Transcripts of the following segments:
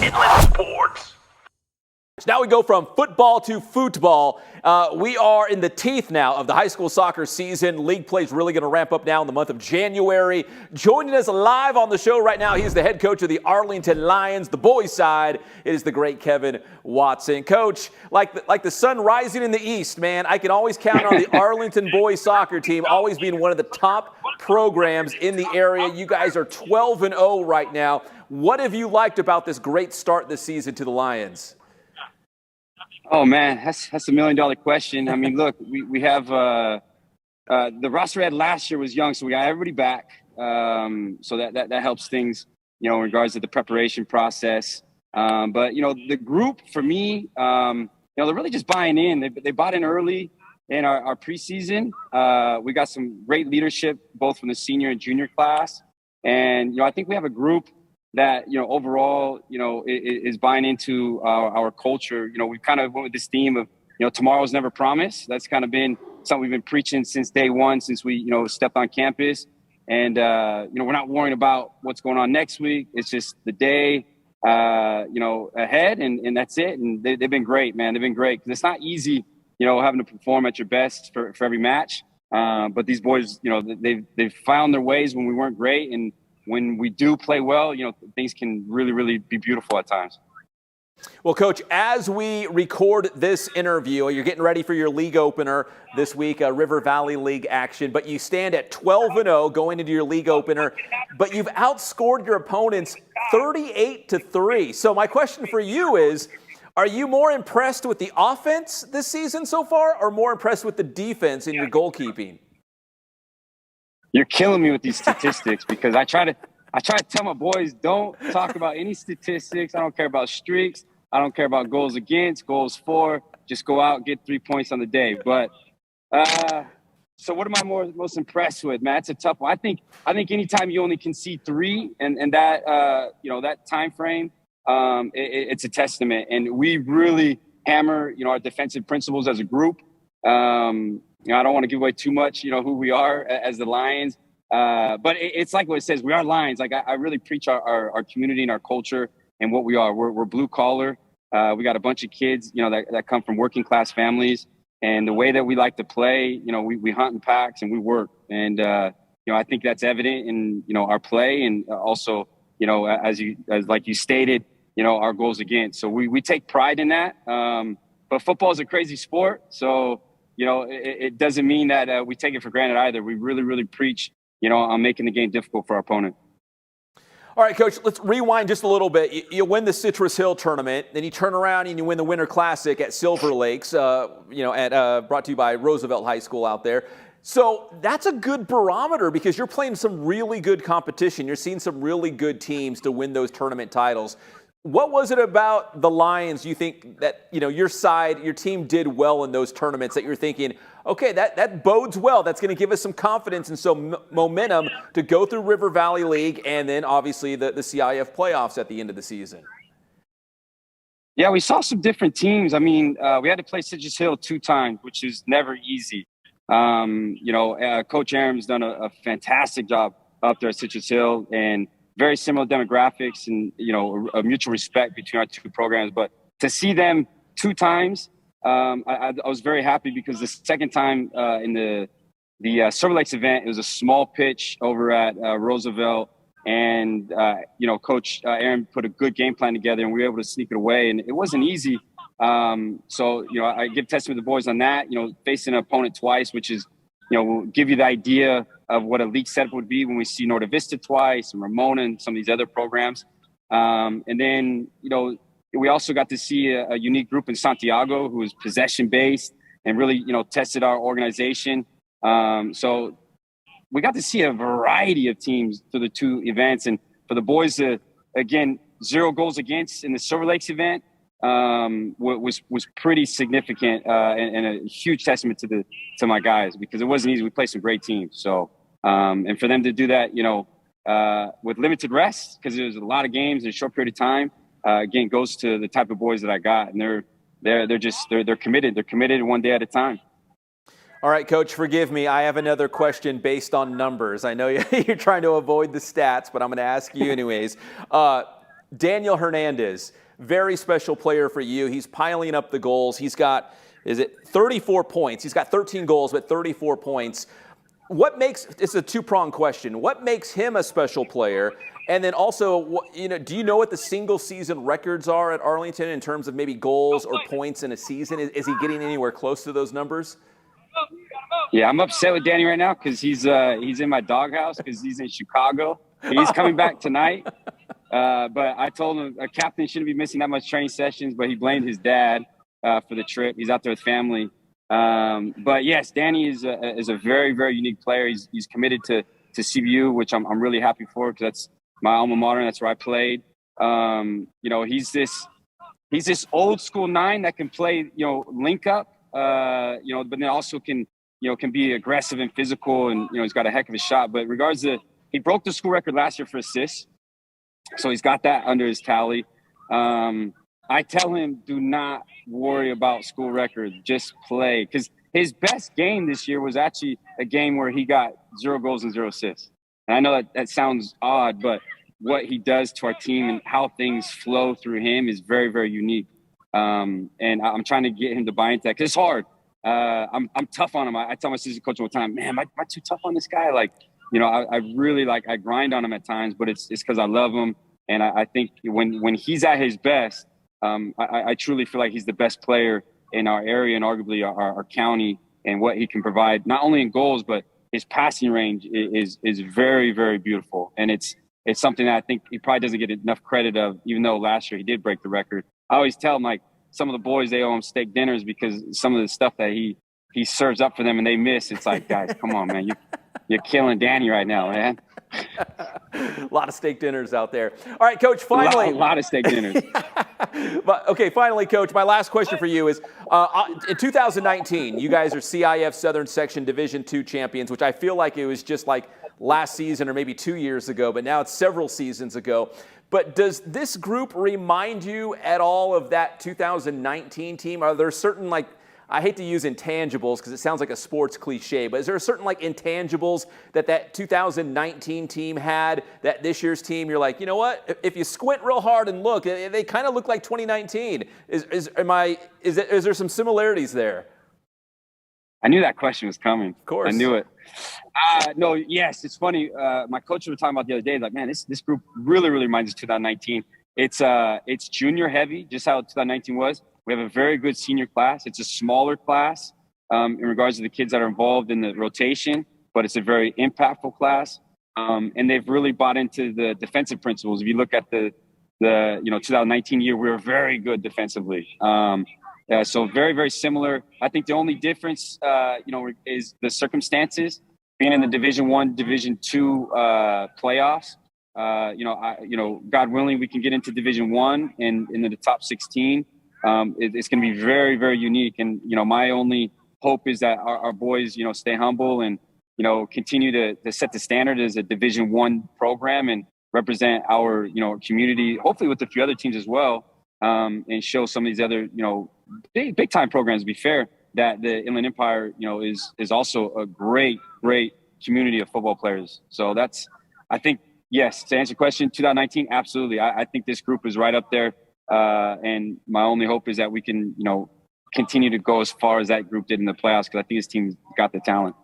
Endless Sports. Now we go from football to football. We are in the teeth now of the high school soccer season. League play is really going to ramp up now in the month of January. Joining us live on the show right now, he's the head coach of the Arlington Lions. The boys' side is the great Kevin Watson. Coach, like the sun rising in the east, man, I can always count on the Arlington boys soccer team always being one of the top programs in the area. You guys are 12-0 right now. What have you liked about this great start this season to the Lions? Oh man, that's $1 million question. I mean, look, we have the roster we had last year was young, so we got everybody back. So that helps things, in regards to the preparation process. But the group for me, they're really just buying in. They bought in early in our preseason. We got some great leadership both from the senior and junior class, and I think we have a group that, overall, is buying into our culture. We kind of went with this theme of, tomorrow's never promised. That's kind of been something we've been preaching since day one, since we, stepped on campus. And, we're not worrying about what's going on next week. It's just the day, ahead, and that's it. And they've been great, man. They've been great. 'Cause it's not easy, having to perform at your best for every match. But these boys, they've found their ways when we weren't great. And when we do play well, things can really, really be beautiful at times. Well, Coach, as we record this interview, you're getting ready for your league opener this week, River Valley League action, but you stand at 12-0 going into your league opener, but you've outscored your opponents 38-3. So my question for you is, are you more impressed with the offense this season so far, or more impressed with the defense in your goalkeeping? You're killing me with these statistics because I try to tell my boys, don't talk about any statistics. I don't care about streaks. I don't care about goals against, goals for. Just go out and get 3 points on the day. But so what am I most impressed with, man? It's a tough one. I think anytime you only concede 3 and that that time frame, it's a testament. And we really hammer our defensive principles as a group. I don't want to give away too much, who we are as the Lions. But it's like what it says. We are Lions. Like I really preach our community and our culture and what we are. We're blue collar. We got a bunch of kids, that come from working class families. And the way that we like to play, we hunt in packs and we work. And, I think that's evident in, our play. And also, as like you stated, our goals against. So we take pride in that. But football is a crazy sport. So, it doesn't mean that we take it for granted either. We really, really preach, on making the game difficult for our opponent. All right, Coach, let's rewind just a little bit. You win the Citrus Hill tournament, then you turn around and you win the Winter Classic at Silver Lakes, brought to you by Roosevelt High School out there. So that's a good barometer because you're playing some really good competition. You're seeing some really good teams to win those tournament titles. What was it about the Lions you think that, your side, your team did well in those tournaments that you're thinking, okay, that bodes well. That's going to give us some confidence and some momentum to go through River Valley League and then obviously the CIF playoffs at the end of the season? Yeah, we saw some different teams. I mean, we had to play Citrus Hill 2 times, which is never easy. Coach Aram's done a fantastic job up there at Citrus Hill, and very similar demographics and, a mutual respect between our 2 programs. But to see them 2 times, I was very happy because the second time in the Silver Lakes event, it was a small pitch over at Roosevelt. And, Coach Aram put a good game plan together and we were able to sneak it away. And it wasn't easy. So, I give testament to the boys on that, facing an opponent twice, which is, will give you the idea of what a league setup would be when we see Norte Vista twice and Ramona and some of these other programs. And then, we also got to see a unique group in Santiago who was possession-based and really, tested our organization. So we got to see a variety of teams through the 2 events. And for the boys to, again, 0 goals against in the Silver Lakes event was pretty significant and a huge testament to my guys because it wasn't easy. We played some great teams. So, and for them to do that, with limited rest, because there was a lot of games in a short period of time, again, goes to the type of boys that I got. And they're committed. They're committed one day at a time. All right, Coach, forgive me. I have another question based on numbers. I know you're trying to avoid the stats, but I'm going to ask you anyways. Daniel Hernandez, very special player for you. He's piling up the goals. He's got, 34 points? He's got 13 goals, but 34 points. It's a two-pronged question. What makes him a special player? And then also, do you know what the single-season records are at Arlington in terms of maybe goals or points in a season? Is he getting anywhere close to those numbers? Yeah, I'm upset with Danny right now because he's in my doghouse because he's in Chicago. He's coming back tonight. But I told him a captain shouldn't be missing that much training sessions, but he blamed his dad for the trip. He's out there with family. But yes, Danny is a very, very unique player. He's committed to CBU, which I'm really happy for because that's my alma mater. And that's where I played. He's this old school 9 that can play, link up, but then also can be aggressive and physical, and he's got a heck of a shot. But in regards to, he broke the school record last year for assists, so he's got that under his tally. I tell him, do not worry about school record, just play. Because his best game this year was actually a game where he got 0 goals and 0 assists. And I know that sounds odd, but what he does to our team and how things flow through him is very, very unique. And I'm trying to get him to buy into that because it's hard. I'm tough on him. I tell my assistant coach all the time, man, am I too tough on this guy? I really I grind on him at times, but it's because I love him. And I think when he's at his best, I truly feel like he's the best player in our area and arguably our county, and what he can provide, not only in goals, but his passing range is very, very beautiful. And it's something that I think he probably doesn't get enough credit of, even though last year he did break the record. I always tell him, some of the boys, they owe him steak dinners because some of the stuff that he serves up for them and they miss. It's like, guys, come on, man. You're killing Danny right now, man. A lot of steak dinners out there. All right, Coach, finally. A lot of steak dinners. But, okay, finally, Coach, my last question for you is, in 2019, you guys are CIF Southern Section Division II champions, which I feel like it was just like last season or maybe 2 years ago, but now it's several seasons ago. But does this group remind you at all of that 2019 team? Are there certain, I hate to use intangibles because it sounds like a sports cliche, but is there certain intangibles that 2019 team had that this year's team, you're like, you know what? If you squint real hard and look, they kind of look like 2019. Is there some similarities there? I knew that question was coming. Of course. I knew it. No, yes, it's funny. My coach was talking about the other day, man, this group really, really reminds us of 2019. It's junior heavy, just how 2019 was. We have a very good senior class. It's a smaller class in regards to the kids that are involved in the rotation, but it's a very impactful class. And they've really bought into the defensive principles. If you look at the 2019 year, we were very good defensively. So very, very similar. I think the only difference, is the circumstances. Being in the Division I, Division II playoffs. God willing, we can get into Division I and into the top 16. It's going to be very, very unique. And, my only hope is that our boys, stay humble and, continue to set the standard as a Division I program and represent our, community, hopefully with a few other teams as well, and show some of these other, big time programs, to be fair, that the Inland Empire, is also a great, great community of football players. So I think, yes, to answer your question, 2019, absolutely. I think this group is right up there. And my only hope is that we can, continue to go as far as that group did in the playoffs, because I think this team's got the talent.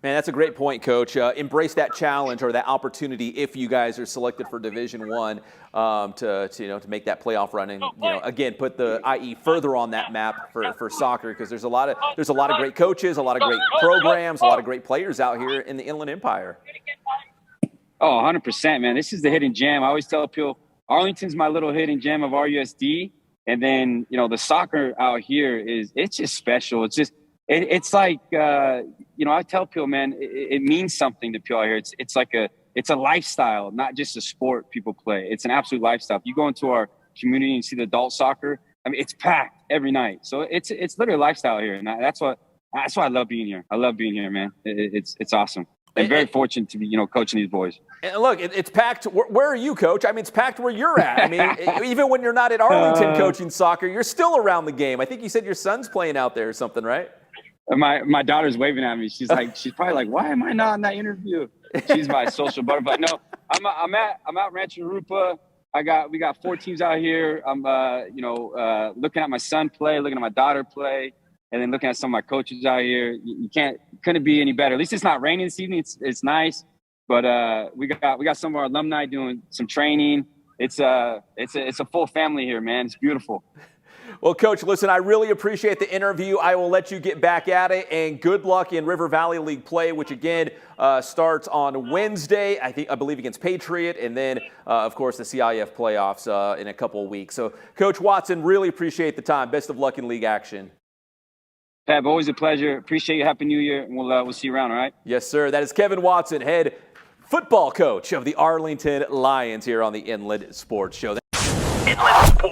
Man, that's a great point, Coach. Embrace that challenge or that opportunity if you guys are selected for Division I to make that playoff run and again put the IE further on that map for soccer, because there's a lot of great coaches, a lot of great programs, a lot of great players out here in the Inland Empire. Oh, 100%, man. This is the hidden gem. I always tell people Arlington's my little hidden gem of RUSD, and then the soccer out here it's just special. It's like, I tell people, man, it means something to people out here. It's a lifestyle, not just a sport people play. It's an absolute lifestyle. If you go into our community and see the adult soccer, I mean, it's packed every night. So it's literally a lifestyle here. And that's why I love being here. I love being here, man. It's awesome. I'm very fortunate to be, coaching these boys. And look, it's packed. Where are you, Coach? I mean, it's packed where you're at. I mean, even when you're not at Arlington coaching soccer, you're still around the game. I think you said your son's playing out there or something, right? My daughter's waving at me. She's probably like, why am I not in that interview? She's my social butterfly. No, I'm at Rancho Rupa. we got 4 teams out here. I'm looking at my son play, looking at my daughter play, and then looking at some of my coaches out here. You couldn't be any better. At least it's not raining this evening. It's nice, but we got some of our alumni doing some training. It's a full family here, man. It's beautiful. Well, Coach, listen, I really appreciate the interview. I will let you get back at it, and good luck in River Valley League play, which again starts on Wednesday, I believe against Patriot, and then, of course, the CIF playoffs in a couple of weeks. So, Coach Watson, really appreciate the time. Best of luck in league action. Pab, always a pleasure. Appreciate you. Happy New Year, and we'll see you around, all right? Yes, sir. That is Kevin Watson, head football coach of the Arlington Lions here on the Inland Sports Show. Inland Sports.